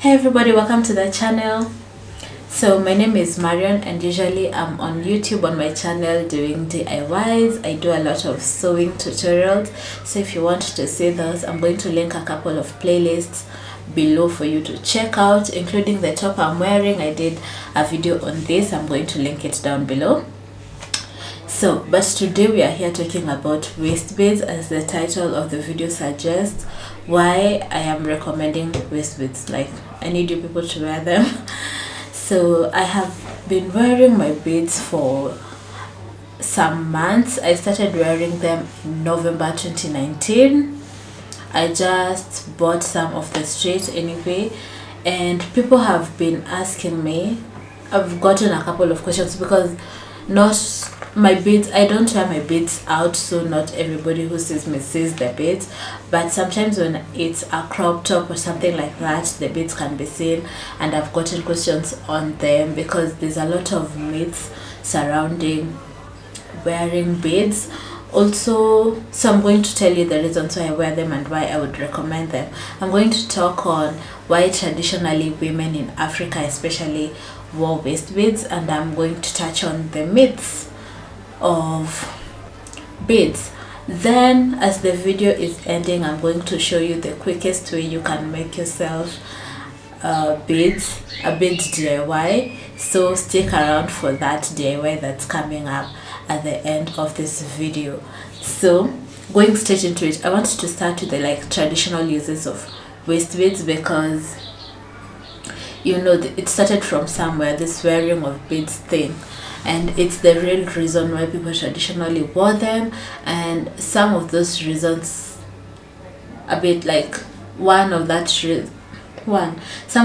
Hey everybody, welcome to the channel. So my name is Marion and usually I'm on YouTube on my channel doing DIYs. I do a lot of sewing tutorials, so if you want to see those, I'm going to link a couple of playlists below for you to check out, including the top I'm wearing. I did a video on this. I'm going to link it down below. So but today we are here talking about waist beads, as the title of the video suggests. Why I am recommending waist beads, like I need you people to wear them. So I have been wearing my beads for some months. I started wearing them in November 2019. I just bought some off the street anyway, and people have been asking me. I've gotten a couple of questions because not my beads, I don't wear my beads out, so not everybody who sees me sees the beads, but sometimes when it's a crop top or something like that, the beads can be seen, and I've gotten questions on them because there's a lot of myths surrounding wearing beads also. So I'm going to tell you the reasons why I wear them and why I would recommend them. I'm going to talk on why traditionally women in Africa especially wore waist beads, and I'm going to touch on the myths of beads. Then as the video is ending, I'm going to show you the quickest way you can make yourself a bead DIY. So stick around for that DIY that's coming up at the end of this video. So going straight into it, I want to start with the traditional uses of waist beads, because you know it started from somewhere, this wearing of beads thing, and it's the real reason why people traditionally wore them. And some of those reasons, some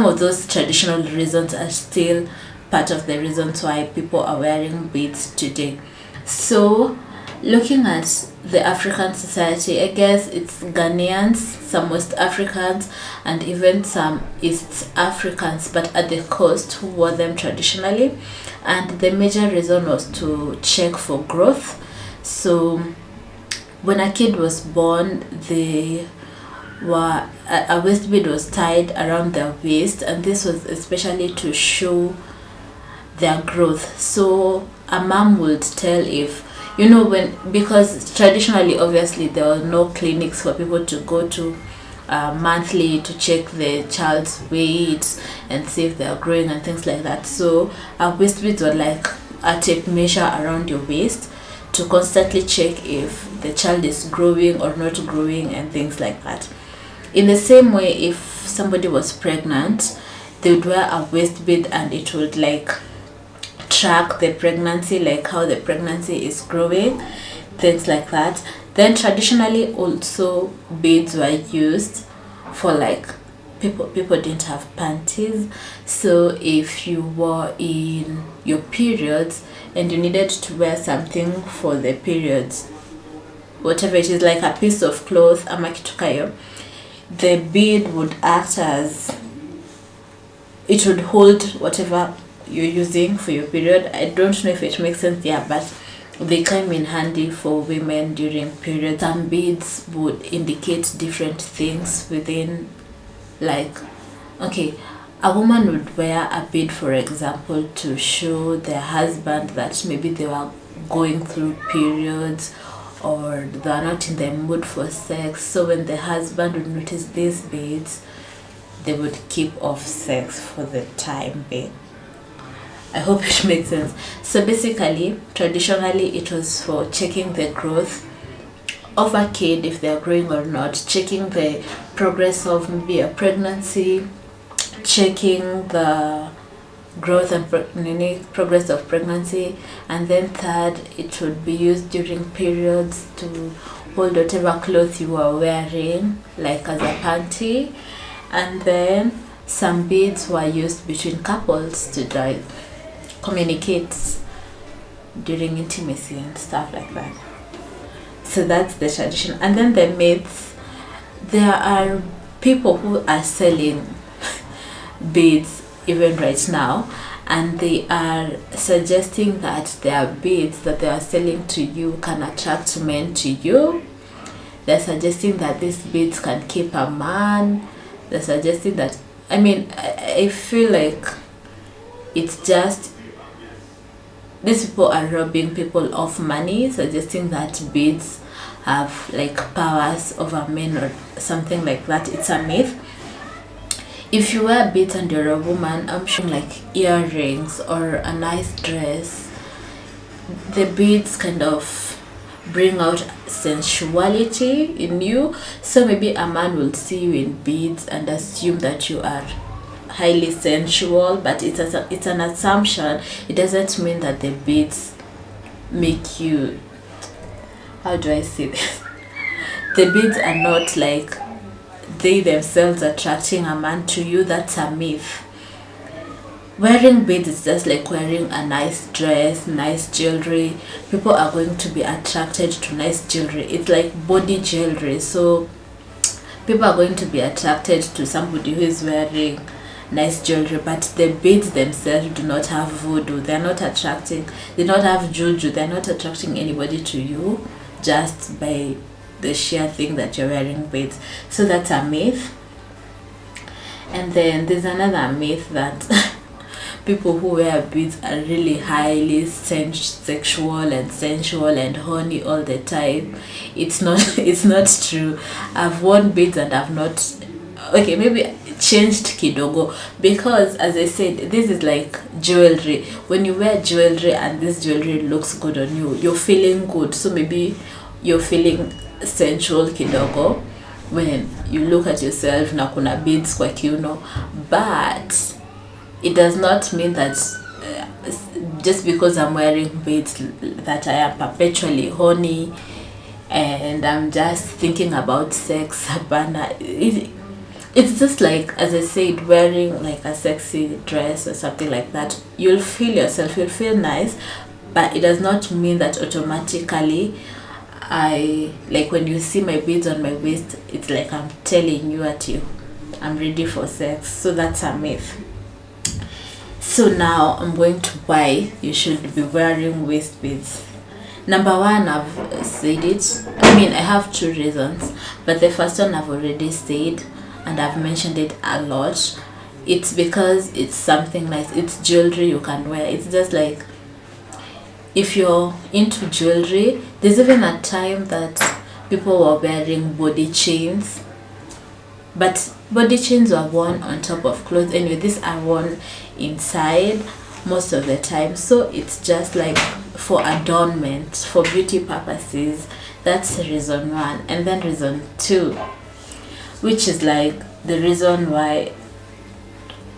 of those traditional reasons are still part of the reasons why people are wearing beads today. So looking at the African society, I guess it's Ghanaians, some West Africans, and even some East Africans, but at the coast, who wore them traditionally. And the major reason was to check for growth. So when a kid was born, a waist bead was tied around their waist, and this was especially to show their growth. So a mom would tell, if because traditionally obviously there were no clinics for people to go to monthly to check the child's weight and see if they are growing and things like that. So a waist beads were like a tape measure around your waist to constantly check if the child is growing or not growing and things like that. In the same way, if somebody was pregnant, they would wear a waist bead, and it would track the pregnancy, how the pregnancy is growing, things like that. Then traditionally also beads were used for people didn't have panties, so if you were in your periods and you needed to wear something for the periods, whatever it is, like a piece of cloth, amakitukayo, the bead would act as, it would hold whatever you're using for your period. I don't know if it makes sense, but they came in handy for women during periods. Some beads would indicate different things within, a woman would wear a bead, for example, to show their husband that maybe they were going through periods or they are not in the mood for sex. So when the husband would notice these beads, they would keep off sex for the time being. I hope it makes sense. So basically, traditionally it was for checking the growth of a kid, if they're growing or not, checking the progress of maybe a pregnancy, checking the growth and progress of pregnancy. And then third, it would be used during periods to hold whatever clothes you are wearing, like as a panty. And then some beads were used between couples to communicate during intimacy and stuff like that. So that's the tradition. And then the myths, there are people who are selling beads even right now, and they are suggesting that their beads that they are selling to you can attract men to you. They're suggesting that these beads can keep a man. They're suggesting that I mean, I feel like it's just these people are robbing people of money, suggesting that beads have like powers over men or something like that. It's a myth. If you wear beads and you're a woman, I'm sure like earrings or a nice dress, the beads kind of bring out sensuality in you. So maybe a man will see you in beads and assume that you are highly sensual, but it's an assumption. It doesn't mean that the beads make you, how do I say this? The beads are not like they themselves attracting a man to you. That's a myth. Wearing beads is just like wearing a nice dress, nice jewelry. People are going to be attracted to nice jewelry. It's like body jewelry, so people are going to be attracted to somebody who is wearing nice jewelry. But the beads themselves do not have voodoo. They're not attracting, they don't have juju. They're not attracting anybody to you just by the sheer thing that you're wearing beads. So that's a myth. And then there's another myth that people who wear beads are really highly sexual and sensual and horny all the time. It's not it's not true. I've worn beads and I've not, okay, maybe changed kidogo, because as I said, this is like jewelry. When you wear jewelry and this jewelry looks good on you, you're feeling good. So maybe you're feeling sensual kidogo when you look at yourself na kuna beads kwa kiuno, but it does not mean that just because I'm wearing beads that I am perpetually horny and I'm just thinking about sex. It's just like, as I said, wearing like a sexy dress or something like that. You'll feel yourself, you'll feel nice, but it does not mean that automatically I, like when you see my beads on my waist, it's like I'm telling you at you, I'm ready for sex. So that's a myth. So now I'm going to why you should be wearing waist beads. Number one, I've said it. I mean, I have two reasons, but the first one I've already said and I've mentioned it a lot. It's because it's something nice. It's jewelry you can wear. It's just like, if you're into jewelry, there's even a time that people were wearing body chains, but body chains were worn on top of clothes. Anyway, these are worn inside most of the time. So it's just like for adornment, for beauty purposes. That's reason one. And then reason two, which is like the reason why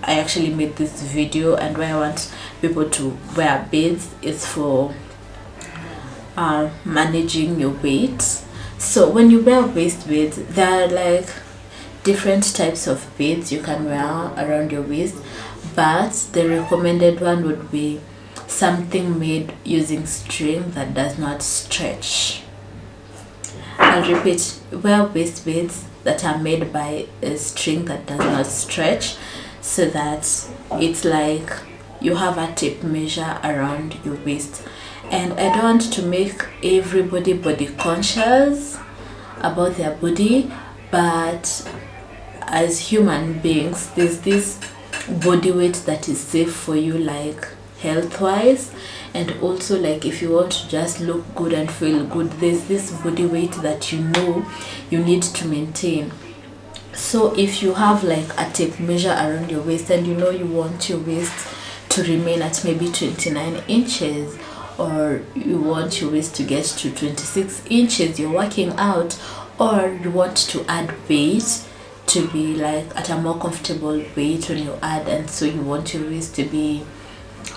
I actually made this video and why I want people to wear beads, is for managing your weight. So when you wear waist beads, there are like different types of beads you can wear around your waist, but the recommended one would be something made using string that does not stretch. I'll repeat, wear waist beads that are made by a string that does not stretch, so that it's like you have a tape measure around your waist. And I don't want to make everybody body conscious about their body, but as human beings, there's this body weight that is safe for you, like health wise, and also like if you want to just look good and feel good, there's this body weight that you know you need to maintain. So if you have like a tape measure around your waist and you know you want your waist to remain at maybe 29 inches, or you want your waist to get to 26 inches, you're working out, or you want to add weight to be like at a more comfortable weight when you add, and so you want your waist to be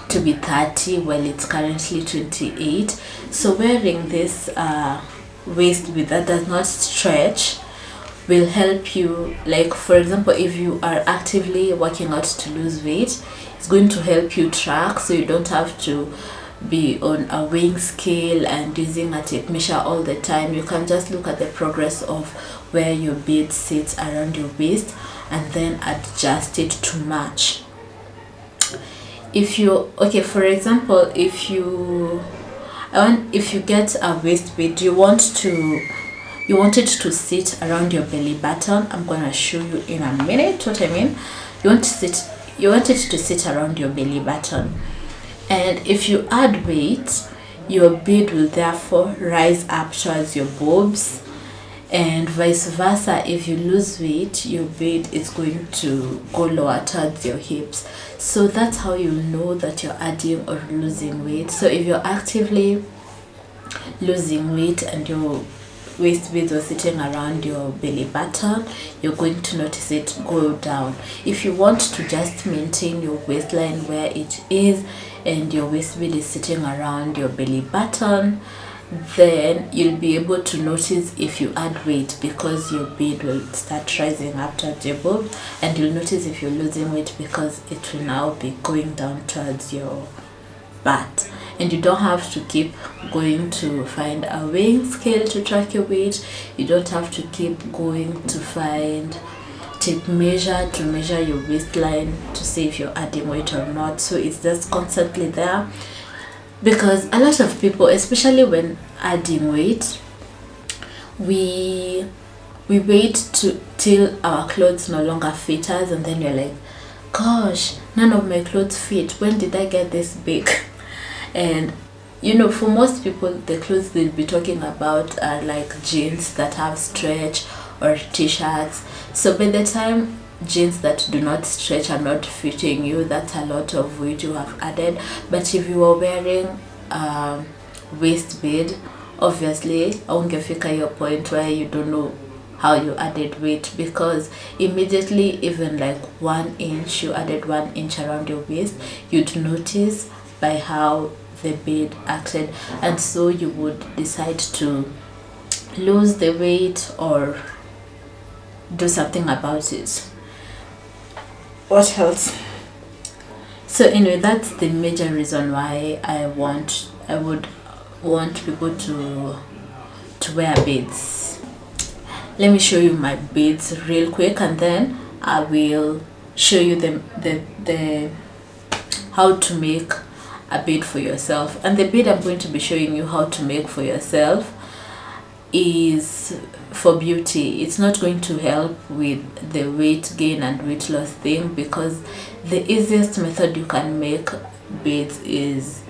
30 while it's currently 28. So wearing this waist bead that does not stretch will help you. Like for example, if you are actively working out to lose weight, it's going to help you track, so you don't have to be on a weighing scale and using a tape measure all the time. You can just look at the progress of where your bead sits around your waist and then adjust it to match. If you, okay, for example, if you get a waist bead, you want it to sit around your belly button. I'm gonna show you in a minute what I mean. you want it to sit around your belly button. And if you add weight, your bead will therefore rise up towards your boobs, and vice versa. If you lose weight, your bead is going to go lower towards your hips. So that's how you know that you're adding or losing weight. So if you're actively losing weight and your waist beads are sitting around your belly button, you're going to notice it go down. If you want to just maintain your waistline where it is and your waist bead is sitting around your belly button, then you'll be able to notice if you add weight, because your bead will start rising up towards your boob, and you'll notice if you're losing weight because it will now be going down towards your butt. And you don't have to keep going to find a weighing scale to track your weight. You don't have to keep going to take measure to measure your waistline to see if you're adding weight or not. So it's just constantly there, because a lot of people, especially when adding weight, we wait till our clothes no longer fit us, and then you're like, gosh, none of my clothes fit. When did I get this big? And for most people, the clothes they'll be talking about are like jeans that have stretch or t-shirts. So by the time jeans that do not stretch are not fitting you, that's a lot of weight you have added. But if you are wearing waist bead, obviously aungefika your point where you don't know how you added weight, because immediately, even like 1 inch, you added 1 inch around your waist, you'd notice by how the bead acted, and so you would decide to lose the weight or do something about it. What else? So anyway, that's the major reason why I would want people to wear beads. Let me show you my beads real quick, and then I will show you the how to make a bead for yourself. And the bead I'm going to be showing you how to make for yourself is for beauty. It's not going to help with the weight gain and weight loss thing, because the easiest method you can make beads is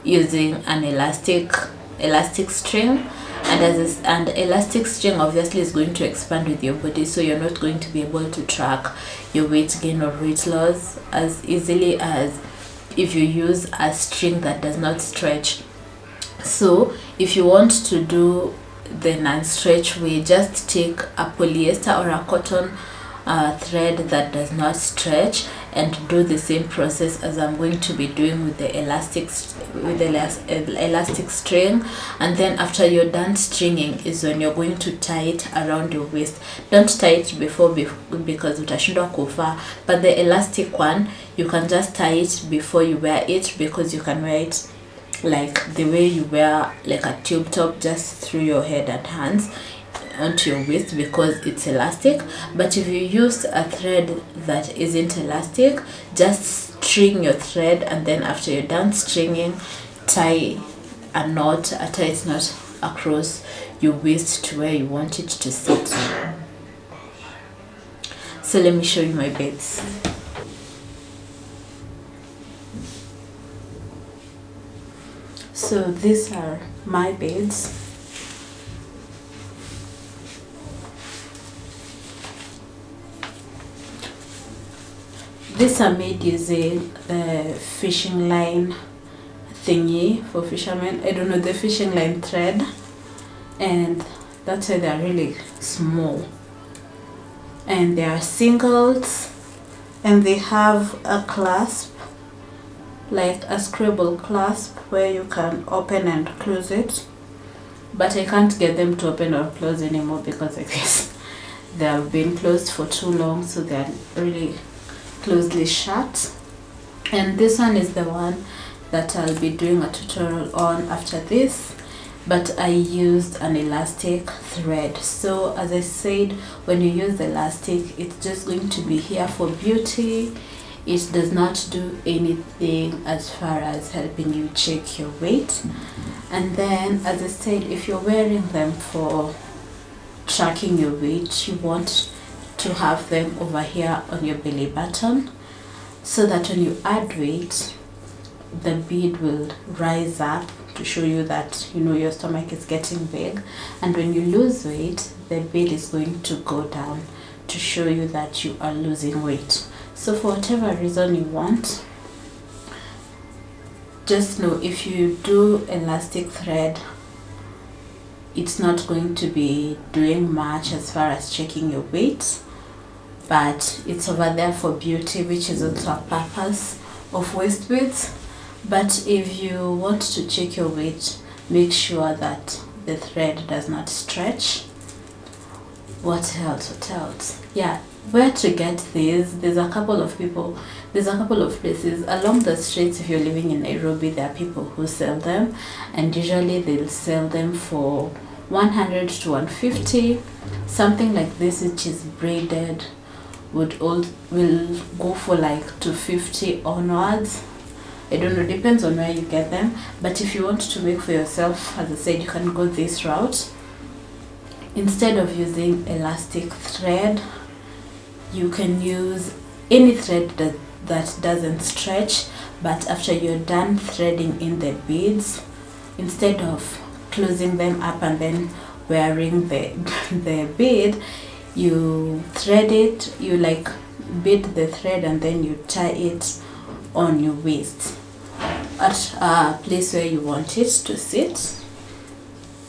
using an elastic string, and elastic string obviously is going to expand with your body, so you're not going to be able to track your weight gain or weight loss as easily as if you use a string that does not stretch. So if you want to do the non-stretch way, just take a polyester or a cotton thread that does not stretch and do the same process as I'm going to be doing with the elastic string. And then after you're done stringing is when you're going to tie it around your waist. Don't tie it before because utashindwa kufa, but the elastic one you can just tie it before you wear it, because you can wear it like the way you wear like a tube top, just through your head and hands onto your waist, because it's elastic. But if you use a thread that isn't elastic, just string your thread, and then after you're done stringing, tie a tight knot across your waist to where you want it to sit. So let me show you my beads. So these are my beads. These are made using the fishing line thingy for fishermen. I don't know, the fishing line thread, and that's why they're really small. And they are singles, and they have a clasp, like a scribble clasp where you can open and close it. But I can't get them to open or close anymore because I guess they have been closed for too long, so they're really closely shut. And this one is the one that I'll be doing a tutorial on after this, but I used an elastic thread. So as I said, when you use the elastic, it's just going to be here for beauty. It does not do anything as far as helping you check your weight. And then, as I said, if you're wearing them for tracking your weight, you want to have them over here on your belly button, so that when you add weight, the bead will rise up to show you that your stomach is getting big, and when you lose weight, the bead is going to go down to show you that you are losing weight. So for whatever reason you want, just know if you do elastic thread, it's not going to be doing much as far as checking your weight, but it's over there for beauty, which is also a purpose of waist width. But if you want to check your weight, make sure that the thread does not stretch. What else? Yeah, where to get these? There's a couple of places along the streets. If you're living in Nairobi, there are people who sell them, and usually they'll sell them for 100 to 150. Something like this, which is braided, will go for like 250 onwards. I don't know, depends on where you get them. But if you want to make for yourself, as I said, you can go this route. Instead of using elastic thread, you can use any thread that doesn't stretch. But after you're done threading in the beads, instead of closing them up and then wearing the bead, you thread it, you like bead the thread, and then you tie it on your waist at a place where you want it to sit.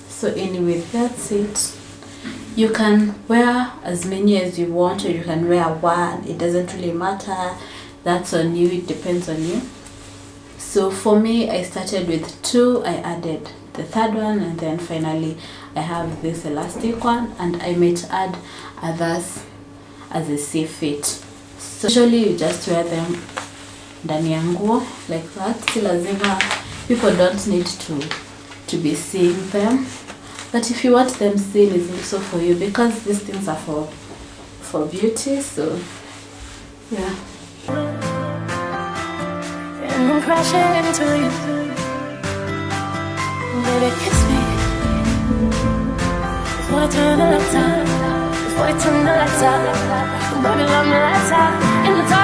So anyway, that's it. You can wear as many as you want, or you can wear one. It doesn't really matter. That's on you. It depends on you. So for me, I started with 2. I added the third one, and then finally I have this elastic one, and I might add others as I see fit. So usually you just wear them ndani ya nguo like that. Si lazima, people don't need to be seeing them, but if you want them seen, it's also for you, because these things are for beauty. So yeah. And I'm crashing into you, baby, kiss me before I turn the lights out, baby, love me lights out in the dark.